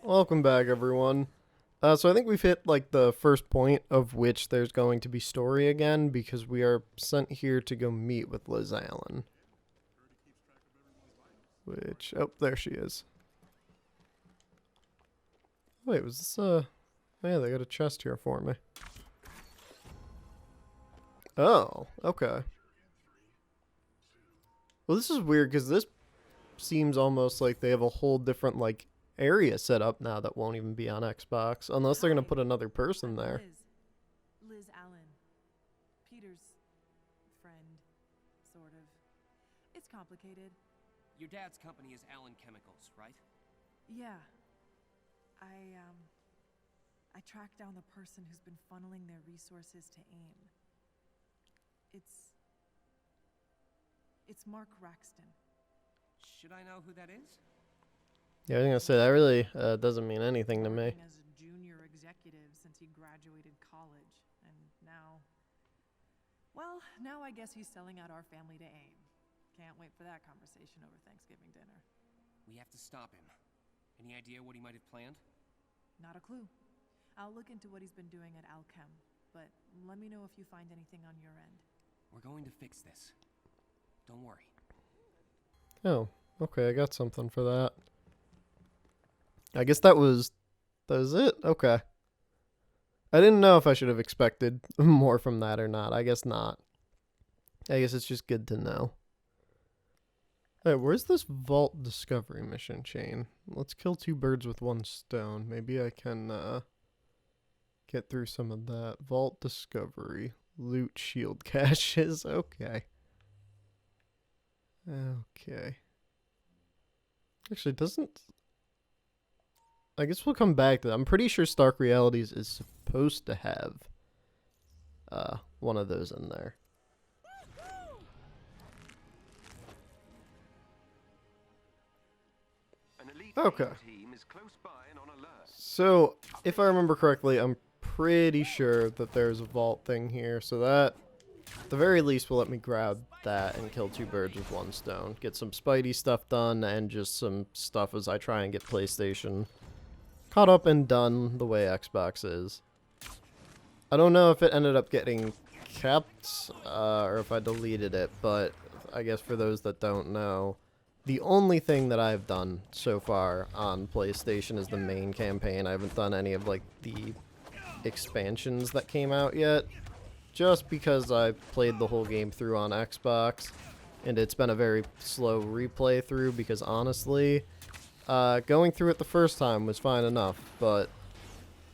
Welcome back, everyone. So I think we've hit like the first point of which there's going to be story again because we are sent here to go meet with Liz Allan. Which, oh, there she is. Wait, was this, oh yeah, they got a chest here for me. Oh, okay. Well, this is weird because this seems almost like they have a whole different, like, area set up now that won't even be on Xbox. Unless they're going to put another person there. Liz Allan. Peter's friend, sort of. It's complicated. Your dad's company is Allan Chemicals, right? Yeah. I tracked down the person who's been funneling their resources to AIM. It's Mark Raxton. Should I know who that is? Yeah, I was going to say, that really doesn't mean anything to me. As a junior executive since he graduated college, and now I guess he's selling out our family to AIM. Can't wait for that conversation over Thanksgiving dinner. We have to stop him. Any idea what he might have planned? Not a clue. I'll look into what he's been doing at Alchem, but let me know if you find anything on your end. We're going to fix this. Don't worry. Oh, okay, I got something for that. I guess that was it? Okay. I didn't know if I should have expected more from that or not. I guess not. I guess it's just good to know. Hey, where's this vault discovery mission chain? Let's kill two birds with one stone. Maybe I can get through some of that. Vault discovery. Loot shield caches. Okay. Okay. Actually, doesn't... I guess we'll come back to that. I'm pretty sure Stark Realities is supposed to have one of those in there. Okay. So, if I remember correctly, I'm pretty sure that there's a vault thing here. So that, at the very least, will let me grab that and kill two birds with one stone. Get some Spidey stuff done and just some stuff as I try and get PlayStation caught up and done the way Xbox is. I don't know if it ended up getting kept or if I deleted it, but I guess for those that don't know, the only thing that I've done so far on PlayStation is the main campaign. I haven't done any of like the expansions that came out yet, just because I played the whole game through on Xbox, and it's been a very slow replay through because honestly, going through it the first time was fine enough, but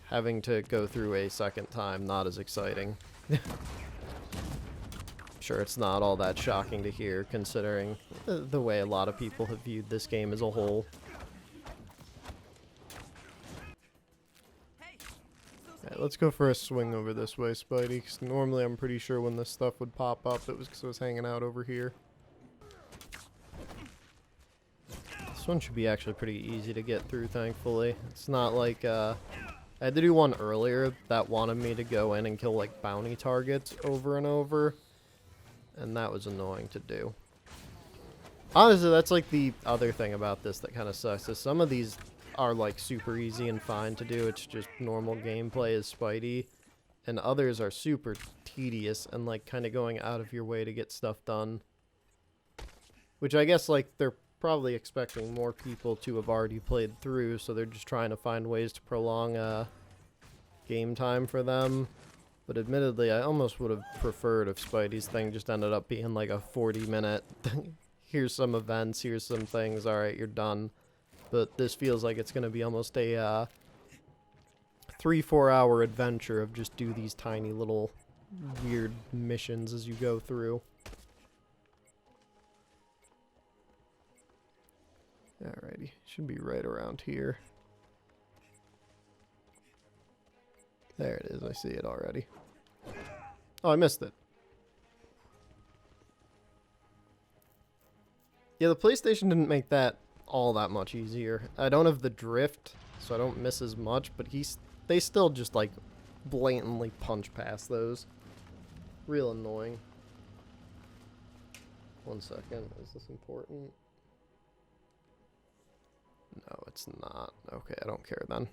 having to go through a second time, not as exciting. Sure, it's not all that shocking to hear, considering the way a lot of people have viewed this game as a whole. Alright, let's go for a swing over this way, Spidey, because normally I'm pretty sure when this stuff would pop up, it was because I was hanging out over here. This one should be actually pretty easy to get through, thankfully. It's not like, I had to do one earlier that wanted me to go in and kill, like, bounty targets over and over. And that was annoying to do. Honestly, that's, like, the other thing about this that kind of sucks, is some of these are, like, super easy and fine to do. It's just normal gameplay as Spidey. And others are super tedious and, like, kind of going out of your way to get stuff done. Which I guess, like, they're probably expecting more people to have already played through, so they're just trying to find ways to prolong game time for them. But admittedly, I almost would have preferred if Spidey's thing just ended up being like a 40-minute, here's some events, here's some things, alright, you're done. But this feels like it's going to be almost a 3-4 hour adventure of just do these tiny little weird missions as you go through. Alrighty, should be right around here. There it is, I see it already. Oh, I missed it. Yeah, the PlayStation didn't make that all that much easier. I don't have the drift, so I don't miss as much, but they still just, like, blatantly punch past those. Real annoying. 1 second, is this important? No, it's not. Okay, I don't care then.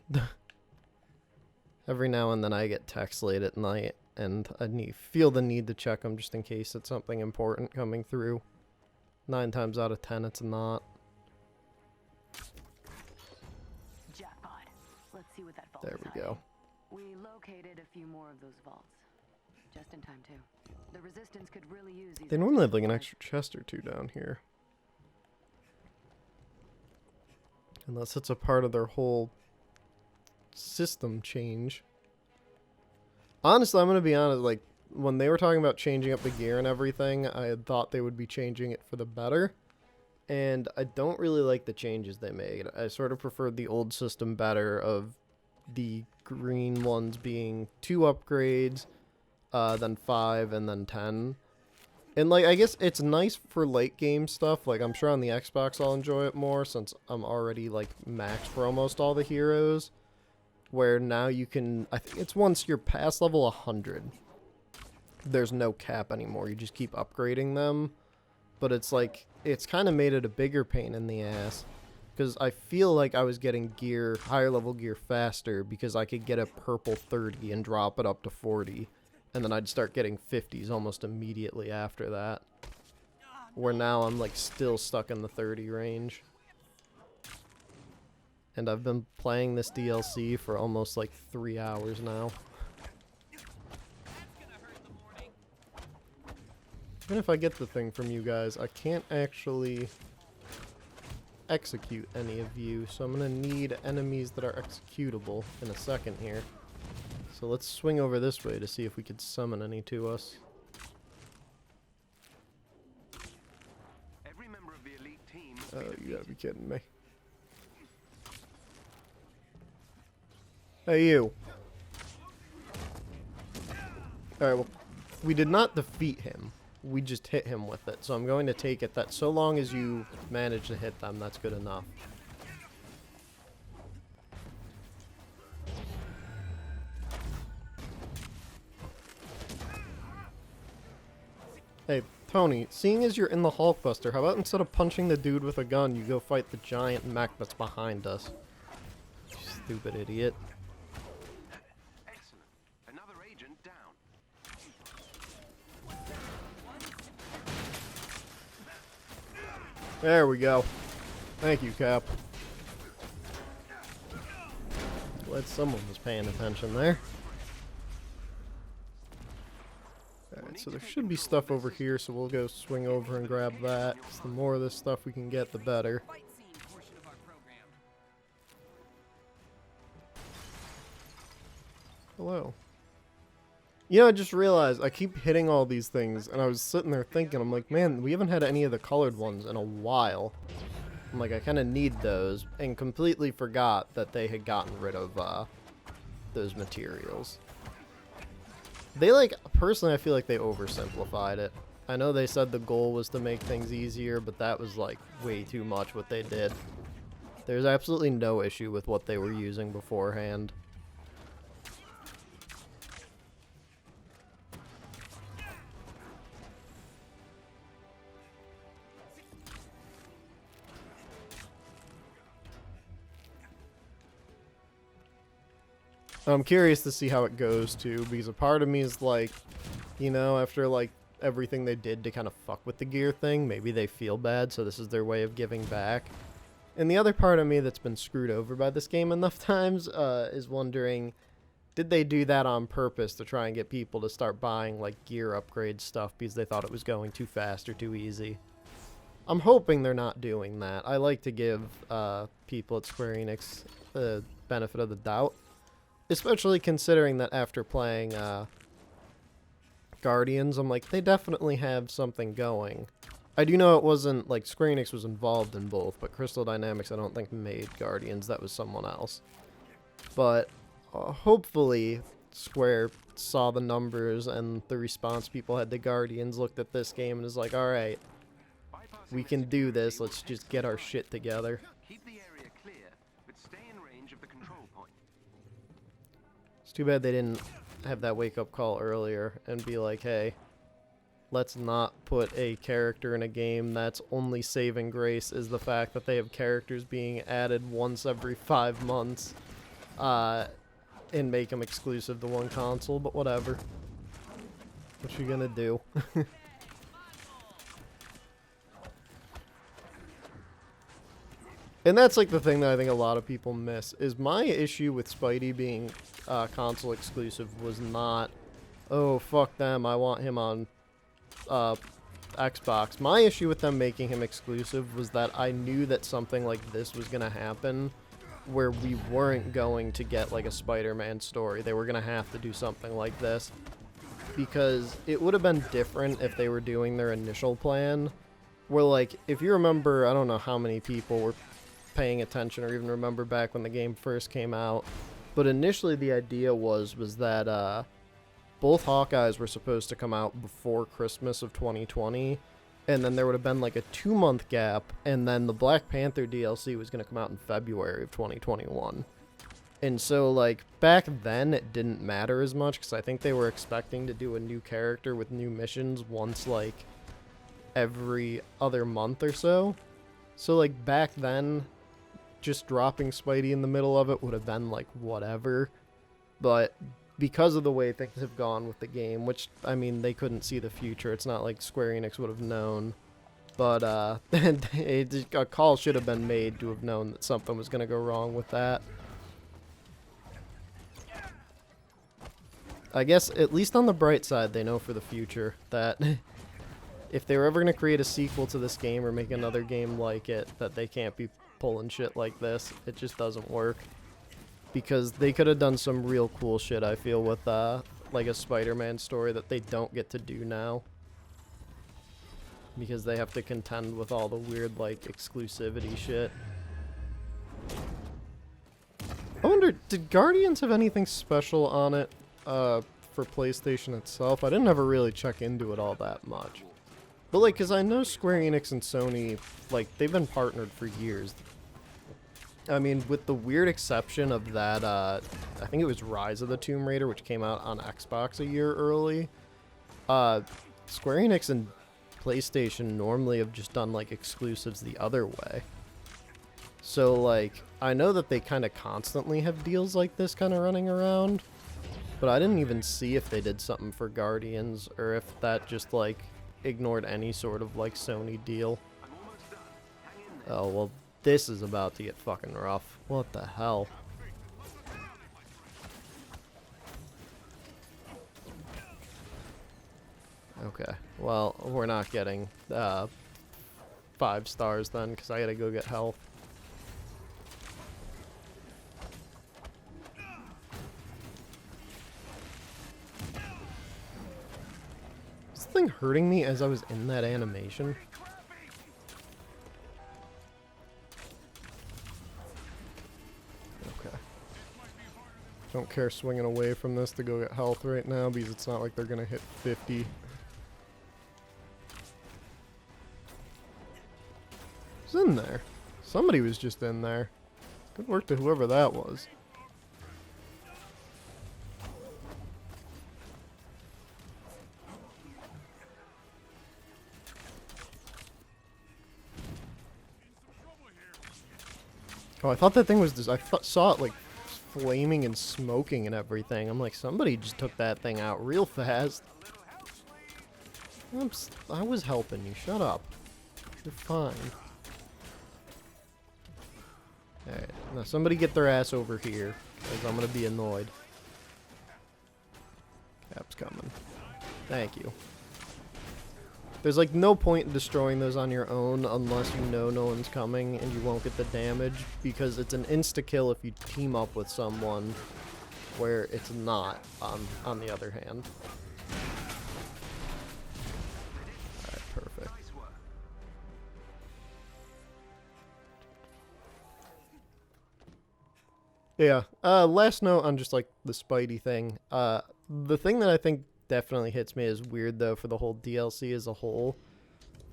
Every now and then I get texts late at night, and I feel the need to check them just in case it's something important coming through. 9 times out of 10, it's not. Jackpot. Let's see what that vault There is we go. hiding. We located a few more of those vaults. Just in time, too. The Resistance could really use these. They normally have like an extra chest or two down here. Unless it's a part of their whole system change. Honestly, I'm going to be honest, like, when they were talking about changing up the gear and everything, I had thought they would be changing it for the better. And I don't really like the changes they made. I sort of preferred the old system better, of the green ones being 2 upgrades, then 5, and then 10. And, like, I guess it's nice for late game stuff. Like, I'm sure on the Xbox I'll enjoy it more since I'm already, like, maxed for almost all the heroes. Where now you can, I think it's once you're past level 100, there's no cap anymore. You just keep upgrading them. But it's like, it's kind of made it a bigger pain in the ass. Because I feel like I was getting gear, higher level gear faster because I could get a purple 30 and drop it up to 40. And then I'd start getting 50s almost immediately after that. Where now I'm like still stuck in the 30 range. And I've been playing this DLC for almost like 3 hours now. Even if I get the thing from you guys, I can't actually execute any of you. So I'm going to need enemies that are executable in a second here. So let's swing over this way to see if we could summon any to us. Every member of the elite team. Oh, you gotta be kidding me. Hey, you. Alright, well, we did not defeat him. We just hit him with it. So I'm going to take it that so long as you manage to hit them, that's good enough. Hey, Tony, seeing as you're in the Hulkbuster, how about instead of punching the dude with a gun, you go fight the giant mech that's behind us? Stupid idiot. Excellent. Another agent down. There we go. Thank you, Cap. Glad someone was paying attention there. Alright, so there should be stuff over here, so we'll go swing over and grab that. 'Cause the more of this stuff we can get, the better. Fight scene portion of our program. Hello. You know, I just realized I keep hitting all these things, and I was sitting there thinking, I'm like, man, we haven't had any of the colored ones in a while. I'm like, I kind of need those, and completely forgot that they had gotten rid of those materials. They, like, personally, I feel like they oversimplified it. I know they said the goal was to make things easier, but that was, like, way too much what they did. There's absolutely no issue with what they were using beforehand. I'm curious to see how it goes too, because a part of me is like, you know, after like everything they did to kind of fuck with the gear thing, maybe they feel bad, so this is their way of giving back. And the other part of me that's been screwed over by this game enough times is wondering, did they do that on purpose to try and get people to start buying like gear upgrade stuff because they thought it was going too fast or too easy? I'm hoping they're not doing that. I like to give people at Square Enix the benefit of the doubt. Especially considering that after playing Guardians, I'm like, they definitely have something going. I do know it wasn't, like, Square Enix was involved in both, but Crystal Dynamics I don't think made Guardians. That was someone else. But hopefully Square saw the numbers and the response people had to Guardians, looked at this game and is like, alright, we can do this, let's just get our shit together. Keep the area clear, but stay in range of the control point. It's too bad they didn't have that wake-up call earlier and be like, hey, let's not put a character in a game that's only saving grace is the fact that they have characters being added once every 5 months, and make them exclusive to one console, but whatever. What you gonna do? And that's like the thing that I think a lot of people miss, is my issue with Spidey being console exclusive was not, oh, fuck them, I want him on Xbox. My issue with them making him exclusive was that I knew that something like this was going to happen, where we weren't going to get like a Spider-Man story. They were going to have to do something like this, because it would have been different if they were doing their initial plan, where, like, if you remember, I don't know how many people were paying attention or even remember back when the game first came out, but initially the idea was that both Hawkeyes were supposed to come out before Christmas of 2020, and then there would have been like a 2-month gap, and then the Black Panther DLC was going to come out in February of 2021. And so, like, back then it didn't matter as much, because I think they were expecting to do a new character with new missions once, like, every other month or so. So, like, back then, just dropping Spidey in the middle of it would have been, like, whatever. But because of the way things have gone with the game, which, I mean, they couldn't see the future. It's not like Square Enix would have known. But, a call should have been made to have known that something was going to go wrong with that. I guess, at least on the bright side, they know for the future that if they were ever going to create a sequel to this game or make another game like it, that they can't be pulling shit like this. It just doesn't work. Because they could have done some real cool shit, I feel, with like a Spider-Man story that they don't get to do now. Because they have to contend with all the weird, like, exclusivity shit. I wonder, did Guardians have anything special on it for PlayStation itself? I didn't ever really check into it all that much. But, like, because I know Square Enix and Sony, like, they've been partnered for years. I mean, with the weird exception of that, I think it was Rise of the Tomb Raider, which came out on Xbox a year early. Square Enix and PlayStation normally have just done, like, exclusives the other way. So, like, I know that they kind of constantly have deals like this kind of running around, but I didn't even see if they did something for Guardians, or if that just, like, ignored any sort of, like, Sony deal. Oh, well, this is about to get fucking rough. What the hell? Okay, well, we're not getting 5 stars then, because I gotta go get health. Is this thing hurting me as I was in that animation? Don't care swinging away from this to go get health right now, because it's not like they're gonna hit 50. Who's in there? Somebody was just in there. Good work to whoever that was. Oh, I thought that thing was just, saw it like flaming and smoking and everything. I'm like, somebody just took that thing out real fast. I was helping you. Shut up. You're fine. Alright, now somebody get their ass over here, because I'm gonna be annoyed. Cap's coming. Thank you. There's like no point in destroying those on your own unless you know no one's coming and you won't get the damage, because it's an insta-kill if you team up with someone, where it's not on the other hand. Alright, perfect. Yeah, last note on just like the Spidey thing. The thing that I think definitely hits me as weird, though, for the whole DLC as a whole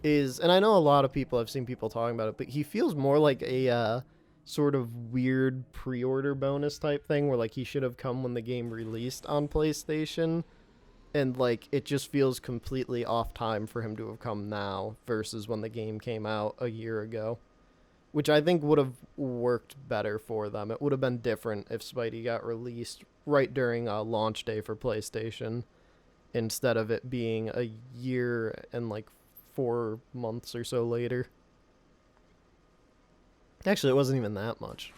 is, and I know a lot of people, I've seen people talking about it, but he feels more like a sort of weird pre-order bonus type thing, where like he should have come when the game released on PlayStation, And, like, it just feels completely off time for him to have come now versus when the game came out a year ago. Which I think would have worked better for them. It would have been different if Spidey got released right during launch day for PlayStation, instead of it being a year and, like, 4 months or so later. Actually, it wasn't even that much.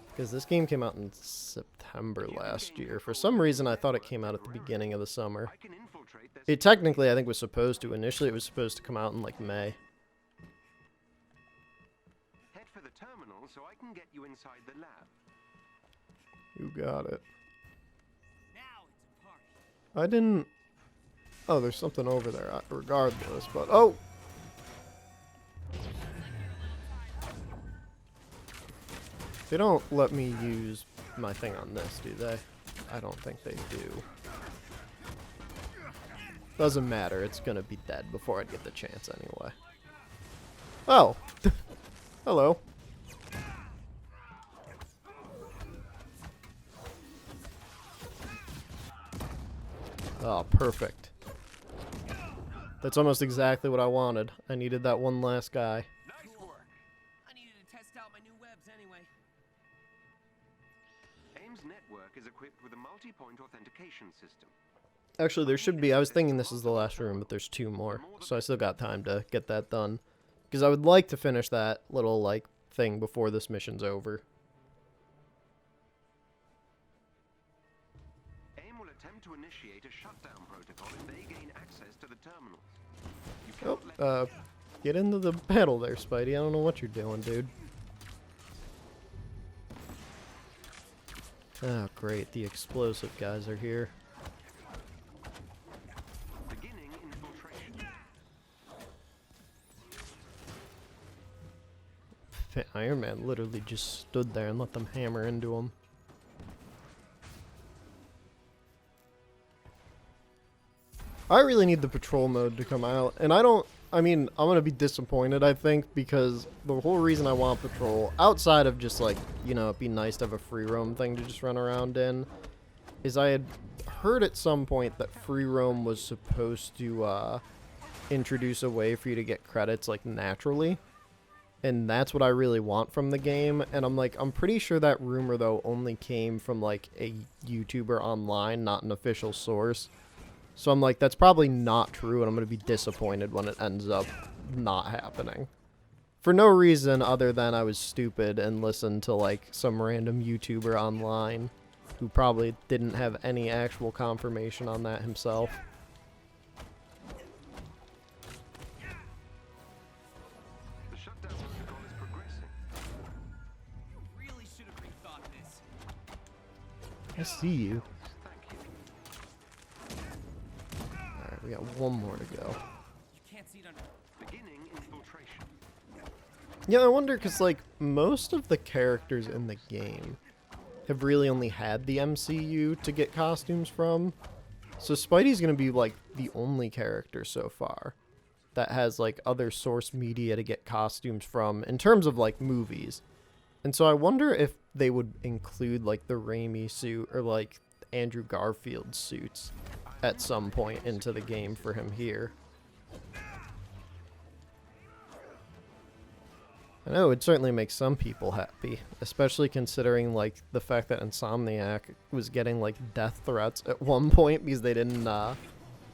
Because this game came out in September last year. For some reason, I thought it came out at the beginning of the summer. I can infiltrate this. It technically, I think, was supposed to. Initially, it was supposed to come out in, like, May. Head for the terminal so I can get you inside the lab. You got it. Now it's a party. I didn't... Oh, there's something over there, regardless, but... Oh! They don't let me use my thing on this, do they? I don't think they do. Doesn't matter, it's gonna be dead before I get the chance anyway. Oh! Hello. Oh, perfect. That's almost exactly what I wanted. I needed that one last guy. Nice work. I needed to test out my new webs anyway. AIM's network is equipped with a multi-point authentication system. Actually, there should be. I was thinking this is the last room, but there's 2 more. So I still got time to get that done. Because I would like to finish that little, like, thing before this mission's over. AIM will attempt to initiate a shutdown protocol if they gain access to the terminals. You Oh, cannot let get into the battle there, Spidey. I don't know what you're doing, dude. Oh, great. The explosive guys are here. beginning infiltration. Iron Man literally just stood there and let them hammer into him. I really need the patrol mode to come out, and I mean, I'm gonna be disappointed, I think, because the whole reason I want patrol, outside of just, like, you know, it'd be nice to have a free roam thing to just run around in, is I had heard at some point that free roam was supposed to, introduce a way for you to get credits, like, naturally. And that's what I really want from the game. And I'm like, I'm pretty sure that rumor, though, only came from, like, a YouTuber online, not an official source. So I'm like, that's probably not true, and I'm going to be disappointed when it ends up not happening. For no reason other than I was stupid and listened to, like, some random YouTuber online who probably didn't have any actual confirmation on that himself. The shutdown protocol is progressing. You really should have rethought this. I see you. Thank you. Alright, we got 1 more to go. You can't see it under. Beginning infiltration. Yeah, I wonder, because, like, most of the characters in the game have really only had the MCU to get costumes from. So Spidey's going to be, like, the only character so far that has, like, other source media to get costumes from in terms of, like, movies. And so I wonder if they would include, like, the Raimi suit or, like, Andrew Garfield suits at some point into the game for him here. I know it would certainly make some people happy, especially considering, like, the fact that Insomniac was getting, like, death threats at one point because they didn't have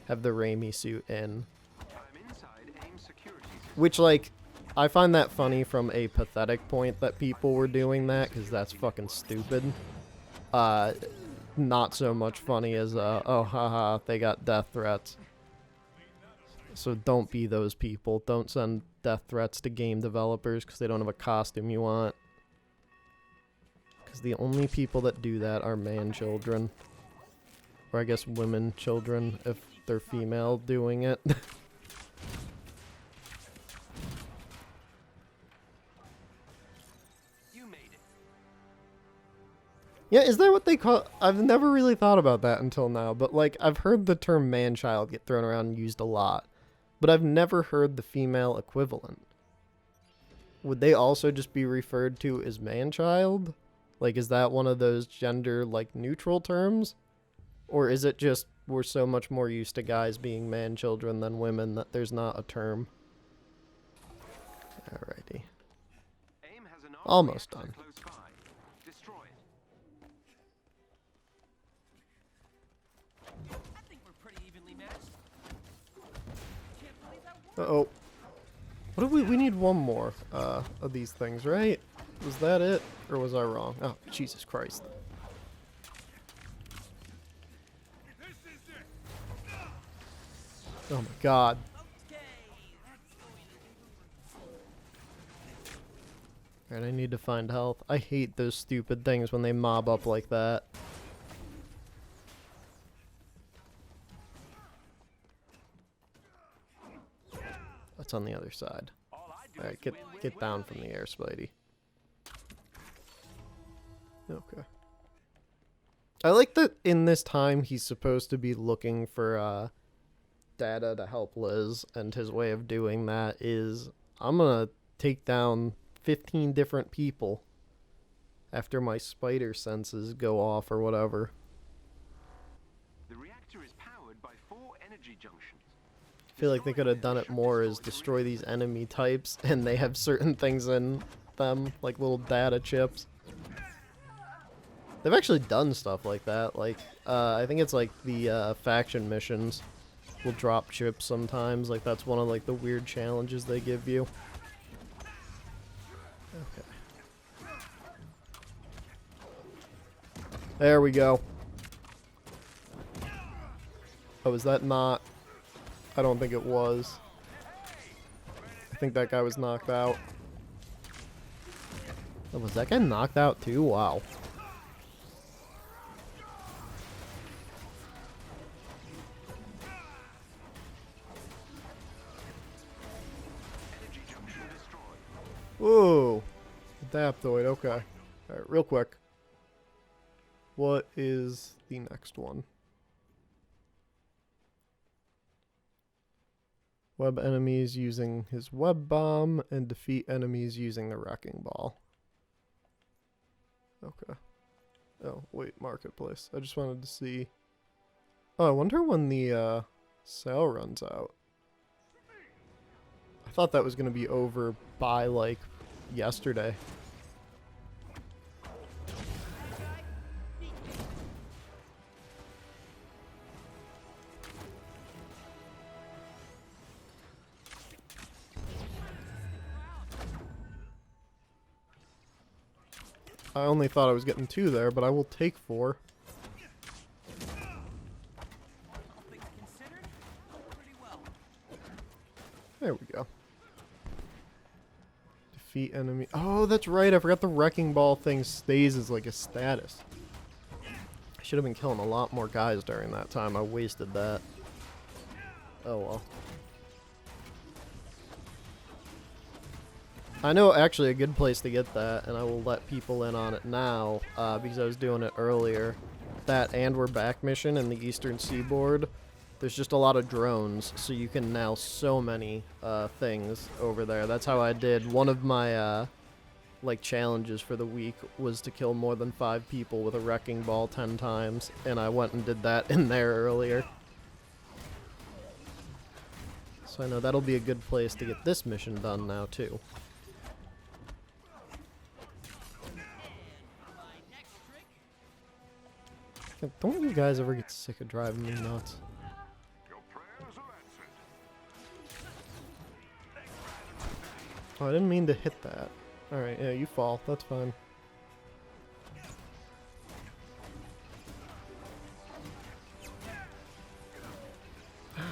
the Raimi suit in. I'm inside AIM security system. Which, like, I find that funny from a pathetic point that people were doing that, because that's fucking stupid. Not so much funny as, oh, haha, they got death threats. So don't be those people. Don't send death threats to game developers because they don't have a costume you want. Because the only people that do that are man children. Or I guess women children if they're female doing it. You made it. Yeah, is that what they call... I've never really thought about that until now. But, like, I've heard the term man-child get thrown around and used a lot. But I've never heard the female equivalent. Would they also just be referred to as man-child? Like, is that one of those gender, like, neutral terms? Or is it just we're so much more used to guys being man children than women that there's not a term. Alrighty. AIM has an Almost reactor done. close by. Destroy it. I think we're pretty evenly matched. Can't believe that worked. Uh-oh. What do we need one more of these things, right? Was that it? Or was I wrong? Oh, Jesus Christ. Oh my god. Alright, I need to find health. I hate those stupid things when they mob up like that. That's on the other side. Alright, get down from the air, Spidey. Okay. I like that in this time he's supposed to be looking for data to help Liz, and his way of doing that is, I'm gonna take down 15 different people after my spider senses go off or whatever. The reactor is powered by 4 energy junctions. I feel like they could have done it more as destroy these enemy types, and they have certain things in them, like little data chips. They've actually done stuff like that, like, I think it's like the faction missions will drop chips sometimes, like that's one of like the weird challenges they give you. Okay. There we go. Oh, was that not? I don't think it was. I think that guy was knocked out. Oh, was that guy knocked out too? Wow. Energy junction destroyed. Whoa. Adaptoid, okay. Alright, real quick. What is the next one? Web enemies using his web bomb and defeat enemies using the wrecking ball. Okay. Oh, wait, marketplace. I just wanted to see. Oh, I wonder when the sale runs out. I thought that was going to be over by like yesterday. I only thought I was getting 2 there, but I will take 4. Things considered, pretty well. There we go. Defeat enemy. Oh, that's right. I forgot the wrecking ball thing stays as like a status. I should have been killing a lot more guys during that time. I wasted that. Oh well. I know actually a good place to get that, and I will let people in on it now, because I was doing it earlier. That and we're back mission in the Eastern Seaboard. There's just a lot of drones, so you can nail so many things over there. That's how I did. One of my like challenges for the week was to kill more than 5 people with a wrecking ball 10 times, and I went and did that in there earlier. So I know that'll be a good place to get this mission done now too. Don't you guys ever get sick of driving me nuts? Your prayers are answered. Oh, I didn't mean to hit that. Alright, yeah, you fall. That's fine.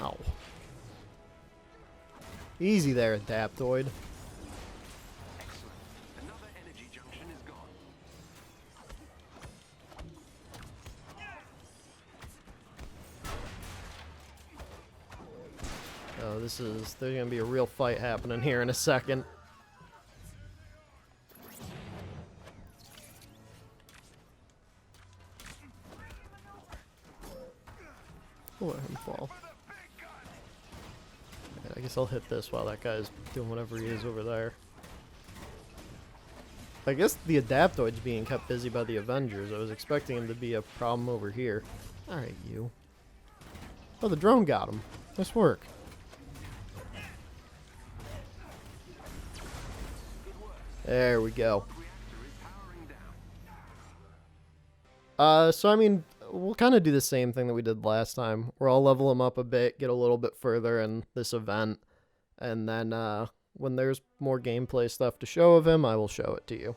Ow. Easy there, Adaptoid. Excellent. Another energy junction is gone. Oh, there's gonna be a real fight happening here in a second. I'll let him fall. Yeah, I guess I'll hit this while that guy's doing whatever he is over there. I guess the Adaptoid's being kept busy by the Avengers. I was expecting him to be a problem over here. Alright, you. Oh, the drone got him. Nice work. There we go. So I mean, we'll kind of do the same thing that we did last time, where I'll level him up a bit, get a little bit further in this event, and then when there's more gameplay stuff to show of him, I will show it to you.